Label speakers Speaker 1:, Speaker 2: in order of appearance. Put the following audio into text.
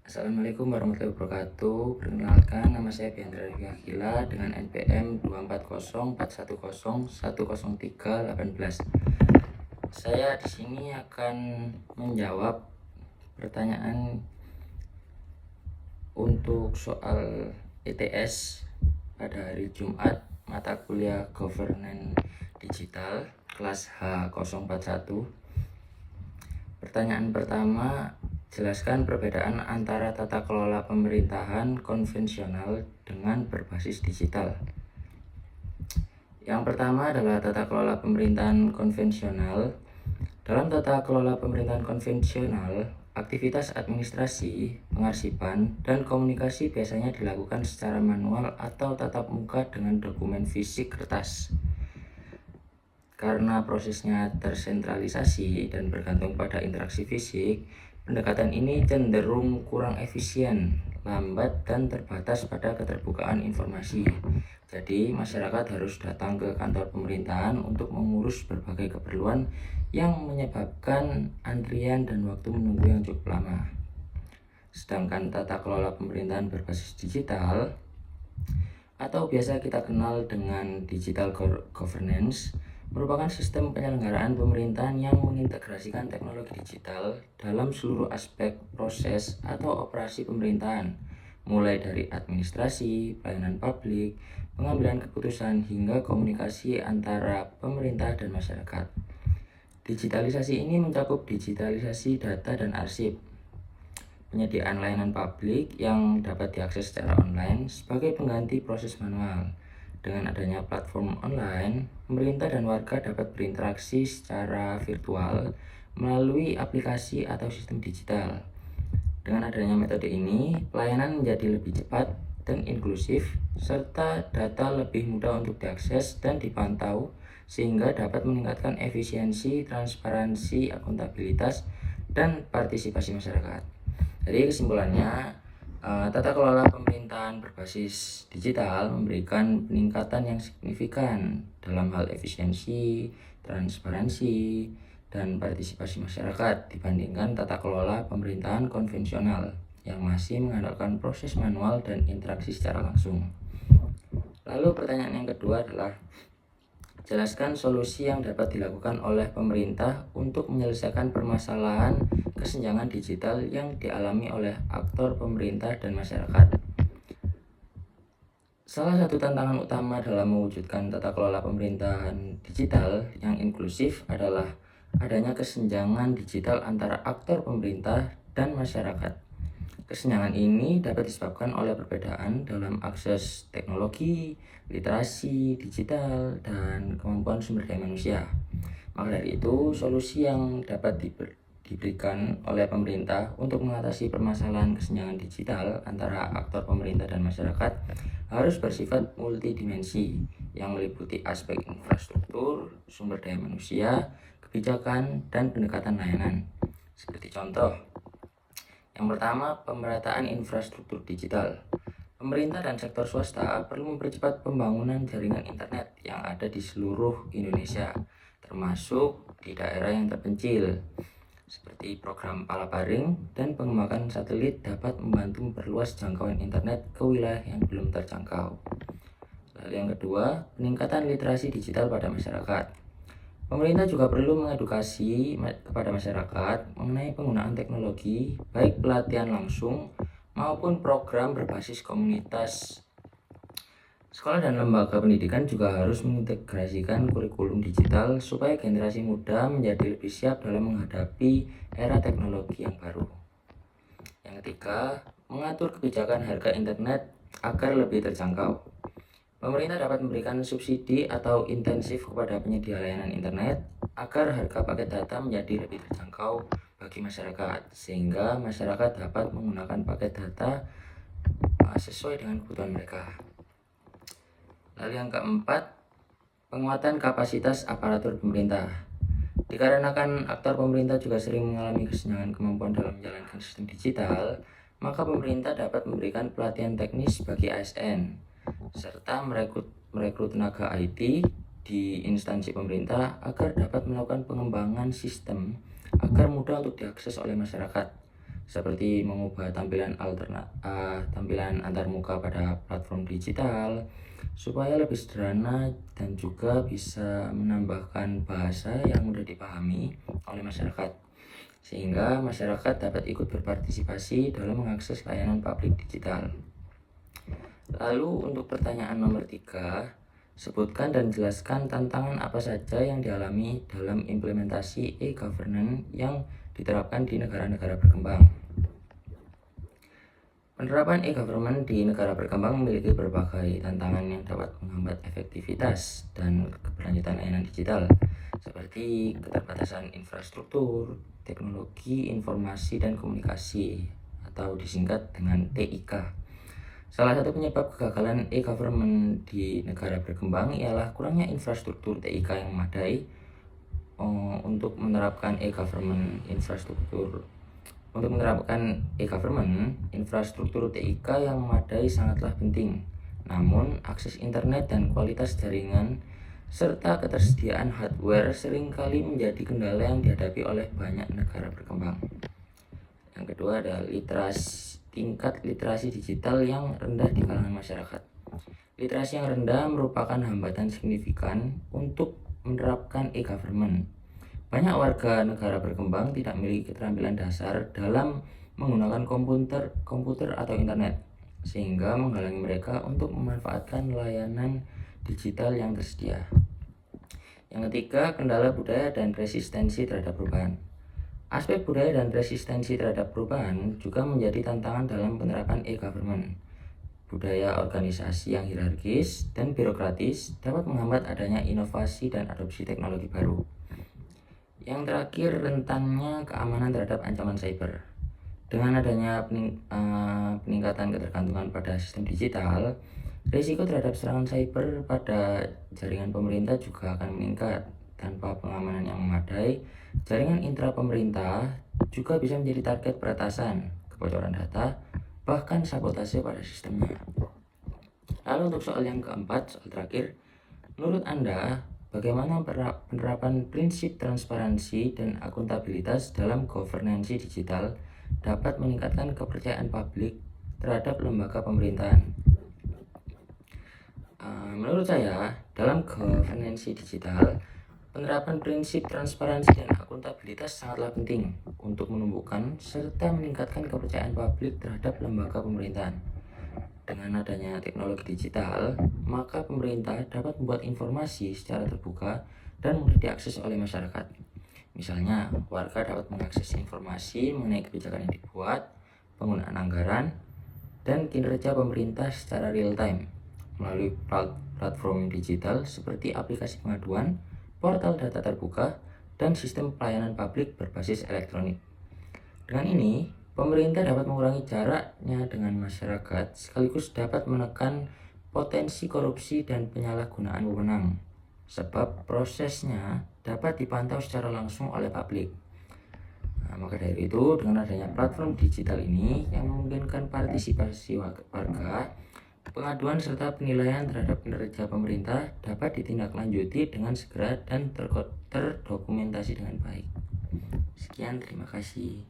Speaker 1: Assalamualaikum warahmatullahi wabarakatuh. Perkenalkan, nama saya Biandra Akila dengan NPM 24041010318. Saya di sini akan menjawab pertanyaan untuk soal ETS pada hari Jumat mata kuliah Governance Digital kelas H041. Pertanyaan pertama, jelaskan perbedaan antara tata kelola pemerintahan konvensional dengan berbasis digital. Yang pertama adalah tata kelola pemerintahan konvensional. Dalam tata kelola pemerintahan konvensional, aktivitas administrasi, pengarsipan, dan komunikasi biasanya dilakukan secara manual atau tatap muka dengan dokumen fisik kertas. Karena prosesnya tersentralisasi dan bergantung pada interaksi fisik, pendekatan ini cenderung kurang efisien, lambat, dan terbatas pada keterbukaan informasi. Jadi, masyarakat harus datang ke kantor pemerintahan untuk mengurus berbagai keperluan yang menyebabkan antrian dan waktu menunggu yang cukup lama. Sedangkan tata kelola pemerintahan berbasis digital atau biasa kita kenal dengan digital governance merupakan sistem penyelenggaraan pemerintahan yang mengintegrasikan teknologi digital dalam seluruh aspek proses atau operasi pemerintahan, mulai dari administrasi, pelayanan publik, pengambilan keputusan, hingga komunikasi antara pemerintah dan masyarakat. Digitalisasi ini mencakup digitalisasi data dan arsip, penyediaan layanan publik yang dapat diakses secara online sebagai pengganti proses manual. Dengan adanya platform online, pemerintah dan warga dapat berinteraksi secara virtual melalui aplikasi atau sistem digital. Dengan adanya metode ini, pelayanan menjadi lebih cepat dan inklusif, serta data lebih mudah untuk diakses dan dipantau, sehingga dapat meningkatkan efisiensi, transparansi, akuntabilitas, dan partisipasi masyarakat. Jadi kesimpulannya, tata kelola pemerintahan berbasis digital memberikan peningkatan yang signifikan dalam hal efisiensi, transparansi, dan partisipasi masyarakat dibandingkan tata kelola pemerintahan konvensional yang masih mengandalkan proses manual dan interaksi secara langsung. Lalu pertanyaan yang kedua adalah, jelaskan solusi yang dapat dilakukan oleh pemerintah untuk menyelesaikan permasalahan kesenjangan digital yang dialami oleh aktor pemerintah dan masyarakat. Salah satu tantangan utama dalam mewujudkan tata kelola pemerintahan digital yang inklusif adalah adanya kesenjangan digital antara aktor pemerintah dan masyarakat. Kesenjangan ini dapat disebabkan oleh perbedaan dalam akses teknologi, literasi digital, dan kemampuan sumber daya manusia. Maka dari itu, solusi yang dapat diberikan oleh pemerintah untuk mengatasi permasalahan kesenjangan digital antara aktor pemerintah dan masyarakat harus bersifat multidimensi yang meliputi aspek infrastruktur, sumber daya manusia, kebijakan, dan pendekatan layanan. Seperti contoh, yang pertama, pemerataan infrastruktur digital. Pemerintah dan sektor swasta perlu mempercepat pembangunan jaringan internet yang ada di seluruh Indonesia, termasuk di daerah yang terpencil. Seperti program Palaparing dan pengembangan satelit dapat membantu memperluas jangkauan internet ke wilayah yang belum terjangkau. Lalu yang kedua, peningkatan literasi digital pada masyarakat. Pemerintah juga perlu mengedukasi kepada masyarakat mengenai penggunaan teknologi, baik pelatihan langsung maupun program berbasis komunitas. Sekolah dan lembaga pendidikan juga harus mengintegrasikan kurikulum digital supaya generasi muda menjadi lebih siap dalam menghadapi era teknologi yang baru. Yang ketiga, mengatur kebijakan harga internet agar lebih terjangkau. Pemerintah dapat memberikan subsidi atau intensif kepada penyedia layanan internet agar harga paket data menjadi lebih terjangkau bagi masyarakat, sehingga masyarakat dapat menggunakan paket data sesuai dengan kebutuhan mereka. Lalu yang keempat, penguatan kapasitas aparatur pemerintah. Dikarenakan aktor pemerintah juga sering mengalami kesenjangan kemampuan dalam menjalankan sistem digital, maka pemerintah dapat memberikan pelatihan teknis bagi ASN, serta merekrut tenaga IT di instansi pemerintah agar dapat melakukan pengembangan sistem agar mudah untuk diakses oleh masyarakat. seperti mengubah tampilan antarmuka pada platform digital supaya lebih sederhana dan juga bisa menambahkan bahasa yang mudah dipahami oleh masyarakat, sehingga masyarakat dapat ikut berpartisipasi dalam mengakses layanan publik digital. Lalu untuk pertanyaan nomor 3, sebutkan dan jelaskan tantangan apa saja yang dialami dalam implementasi e-governance yang diterapkan di negara-negara berkembang. Penerapan e-government di negara berkembang memiliki berbagai tantangan yang dapat menghambat efektivitas dan keberlanjutan layanan digital, seperti keterbatasan infrastruktur, teknologi informasi dan komunikasi, atau disingkat dengan TIK. Salah satu penyebab kegagalan e-government di negara berkembang ialah kurangnya infrastruktur TIK yang memadai. Untuk menerapkan e-government, infrastruktur TIK yang memadai sangatlah penting. Namun, akses internet dan kualitas jaringan serta ketersediaan hardware seringkali menjadi kendala yang dihadapi oleh banyak negara berkembang. Yang kedua adalah tingkat literasi digital yang rendah di kalangan masyarakat. Literasi yang rendah merupakan hambatan signifikan untuk menerapkan e-government. Banyak warga negara berkembang tidak memiliki keterampilan dasar dalam menggunakan komputer atau internet, sehingga menghalangi mereka untuk memanfaatkan layanan digital yang tersedia. Yang ketiga, kendala budaya dan resistensi terhadap perubahan. Aspek budaya dan resistensi terhadap perubahan juga menjadi tantangan dalam penerapan e-government. Budaya organisasi yang hierarkis dan birokratis dapat menghambat adanya inovasi dan adopsi teknologi baru. Yang terakhir, rentannya keamanan terhadap ancaman cyber. Dengan adanya peningkatan ketergantungan pada sistem digital, risiko terhadap serangan cyber pada jaringan pemerintah juga akan meningkat. Tanpa pengamanan yang memadai, jaringan intra pemerintah juga bisa menjadi target peretasan, kebocoran data, bahkan sabotase pada sistemnya. Lalu untuk soal yang keempat, soal terakhir, menurut Anda, bagaimana penerapan prinsip transparansi dan akuntabilitas dalam governance digital dapat meningkatkan kepercayaan publik terhadap lembaga pemerintahan? Menurut saya, dalam governance digital, penerapan prinsip transparansi dan akuntabilitas sangatlah penting untuk menumbuhkan serta meningkatkan kepercayaan publik terhadap lembaga pemerintahan. Dengan adanya teknologi digital, maka pemerintah dapat membuat informasi secara terbuka dan mudah diakses oleh masyarakat. Misalnya, warga dapat mengakses informasi mengenai kebijakan yang dibuat, penggunaan anggaran, dan kinerja pemerintah secara real time melalui platform digital seperti aplikasi pengaduan, portal data terbuka, dan sistem pelayanan publik berbasis elektronik. Dengan ini, pemerintah dapat mengurangi jaraknya dengan masyarakat sekaligus dapat menekan potensi korupsi dan penyalahgunaan wewenang, sebab prosesnya dapat dipantau secara langsung oleh publik. Maka dari itu, dengan adanya platform digital ini yang memungkinkan partisipasi warga, pengaduan serta penilaian terhadap kinerja pemerintah dapat ditindaklanjuti dengan segera dan terdokumentasi dengan baik. Sekian, terima kasih.